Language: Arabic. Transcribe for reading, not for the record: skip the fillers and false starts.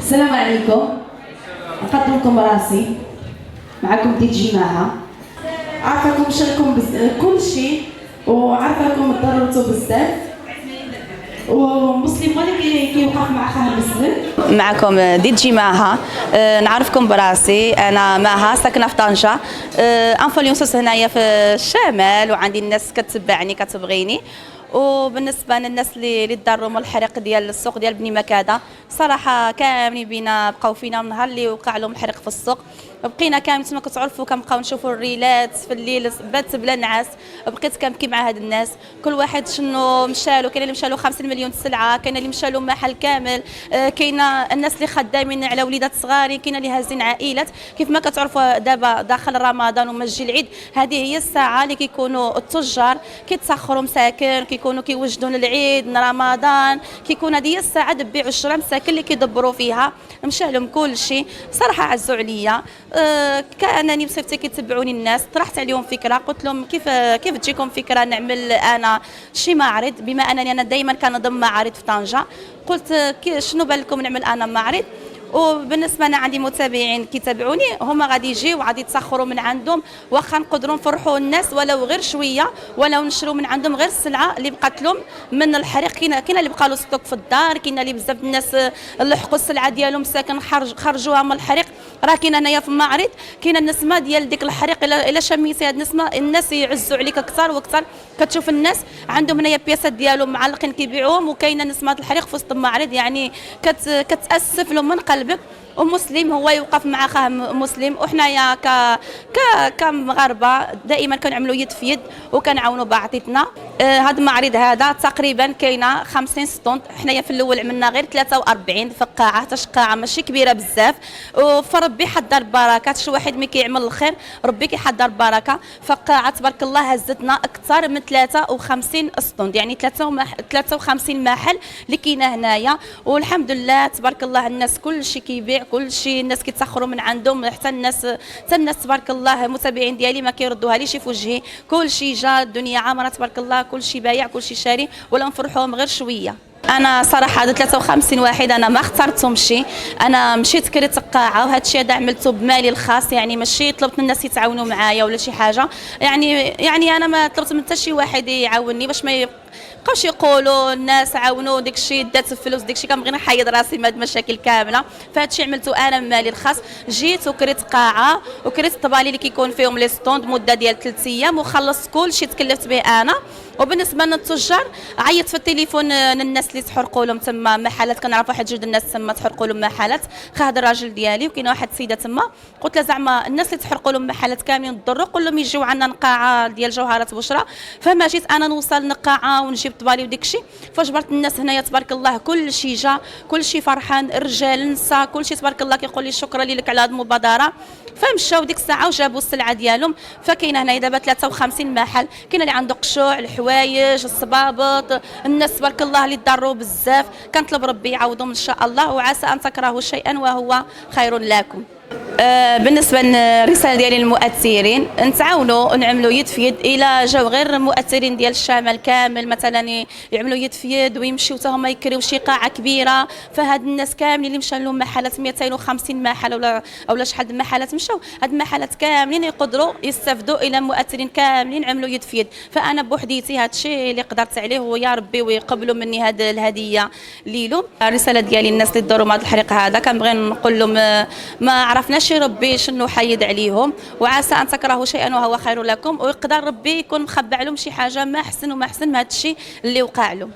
السلام عليكم. نقدم لكم راسي، معكم دي جماعة. عارفاكم شاركم كل شيء، وعارفاكم تضررتوا بزاف، ومسلم ولا كيوقف مع خاه مسلم. معكم ديجي ماها. نعرفكم براسي، انا ماها ساكنه في طنجه. انفلونسوس هنايا في الشمال، وعندي الناس كتبعني كتبغيني. وبالنسبه للناس اللي تضروا من الحريق ديال السوق ديال بني مكاده، صراحه كاملين بينا بقاو فينا من نهار اللي وقع لهم الحريق في السوق. بقينا كامل تما كتعرفوا كنبقاو نشوفوا الريلات في الليل بات بلا نعاس. بقيت كنبكي مع هاد الناس، كل واحد شنو مشالو. كاين اللي مشالو 50 مليون سلعه، كاين اللي مشالو محل كامل، كاينه الناس اللي خدامين على وليدات صغارين، كاينه اللي هازين عائلات. كيف ما كتعرفوا دابا داخل رمضان ومجي العيد، هذه هي الساعه اللي كيكونوا التجار كيتسخروا مساكن، كيكونوا كيوجدوا للعيد رمضان، كيكون هذه هي الساعه البيع والشراء مساكن اللي كيدبروا فيها. مشى لهم كل شيء صراحه، عزوا عليا. كانني بصفتي كيتبعوني الناس، طرحت عليهم فكره، قلت لهم كيف تجيكم فكره نعمل انا شي معرض، بما انني انا دائما كنضم معارض في طنجه. قلت شنو بالكم نعمل انا معرض؟ وبالنسبه انا عندي متابعين كيتابعوني، هما غادي يجيو وغادي يتسخروا من عندهم، واخا نقدروا نفرحوا الناس ولو غير شويه، ولو نشروا من عندهم غير السلعه اللي بقات لهم من الحريق. كاين اللي بقى له ستوك في الدار، كاين اللي بزاف الناس لحقوا السلعه ديالهم ساكن خرجوها من الحريق. راه كاين هنايا في المعرض كاين النسمه ديال ديك الحريق، الا شميتي هاد النسمه الناس يعزوا عليك اكثر واكثر. كتشوف الناس عندهم هنايا بياسات ديالهم معلقين كيبيعوهم، وكاينه نسمه الحريق في وسط المعرض، يعني كتاسف لهم من قلبك. ومسلم هو يوقف مع خاه مسلم، وحنايا كمغاربه دائما كنعملوا يد في يد وكنعاونوا بعضياتنا. هذا المعرض هذا تقريبا كاينه 50 ستوند. حنايا في الاول عملنا غير 43 في القاعه، حتى قاعه ماشي كبيره بزاف، فربي حضر بركه. شي واحد ملي كيعمل الخير ربي كيحضر بركه. فالقاعه تبارك الله هزتنا اكثر من 53 ستوند، يعني 53 محل اللي كاينه هنايا. والحمد لله تبارك الله الناس كل شيء كيبيع، كل شيء الناس كيتسخروا من عندهم. حتى الناس تبارك الله المتابعين ديالي ما كيردوها ليش في وجهي، كل شيء جا، الدنيا عامره تبارك الله، كل شيء بايع، كل شيء شاري، ولا نفرحوهم غير شويه. انا صراحه هاد 53 واحد انا ما اخترتهمش، انا مشيت كريت القاعه، وهذا الشيء هذا عملته بمالي الخاص، يعني ماشي طلبت من الناس يتعاونوا معايا ولا شي حاجه. يعني انا ما طلبت من حتى شي واحد يعاونني، باش ما يبقاوش يقولوا الناس عاونوا داك الشيء دات الفلوس داك الشيء. كنبغي نحيد راسي من هاد المشاكل كامله. فهاد الشيء عملته انا من مالي الخاص. جيت وكريت قاعه وكريت الطبالي اللي كيكون فيهم لي ستوند مده ديال 3 ايام، وخلصت كل شيء تكلفت به انا. وبالنسبه للتجار عيطت في التليفون للناس اللي تحرقوا لهم تما محلات. كنعرف واحد جوج الناس تما تحرقوا لهم محلات، خا الراجل ديالي وكاين واحد السيده تما. قلت لها زعما الناس اللي تحرقوا لهم محلات كاملين تضروا، قول لهم يجيو عندنا نقاعه ديال جوهرات بشرى. فما جيت انا نوصل نقاعه ونجيب طبالي وديك الشيء، فجبرت الناس هنايا تبارك الله كل شيء جا، كل شيء فرحان، الرجال النساء كل شيء تبارك الله كيقول لي شكرا لك على هذه المبادره. فمشاو ديك الساعه وجابوا السلعه ديالهم. فكاين هنايا دابا 53 محل، كاين اللي عنده قشوع، الحوايج، الصبابط. الناس تبارك الله اللي ضروا بزاف، كنطلب ربي يعوضهم ان شاء الله، وعسى ان تكرهوا شيئا وهو خير لكم. بالنسبه للرساله ديالي للمؤثرين، نتعاونوا ونعملوا يد في يد. الى جاو غير مؤثرين ديال الشمال كامل مثلا يعملوا يد في يد ويمشيو حتى هما يكريو شي قاعه كبيره، فهاد الناس كاملين اللي مشى لهم محلات 250 محل ولا شحال د محلات مشاو، هاد المحلات كاملين يقدروا يستافدوا الى مؤثرين كاملين عملوا يد في يد. فانا بوحديتي هاد الشيء اللي قدرت عليه، ويا ربي ويقبلوا مني هاد الهديه ليلهم. الرساله ديالي الناس اللي ضروا مع هذا الحريق هذا كنبغي نقول لهم ما عرفناش ربي شنو حيد عليهم، وعسى ان تكرهوا شيئا وهو خير لكم، ويقدر ربي يكون مخبع لهم شي حاجه ما احسن وما احسن من هذا الشيء اللي وقع لهم.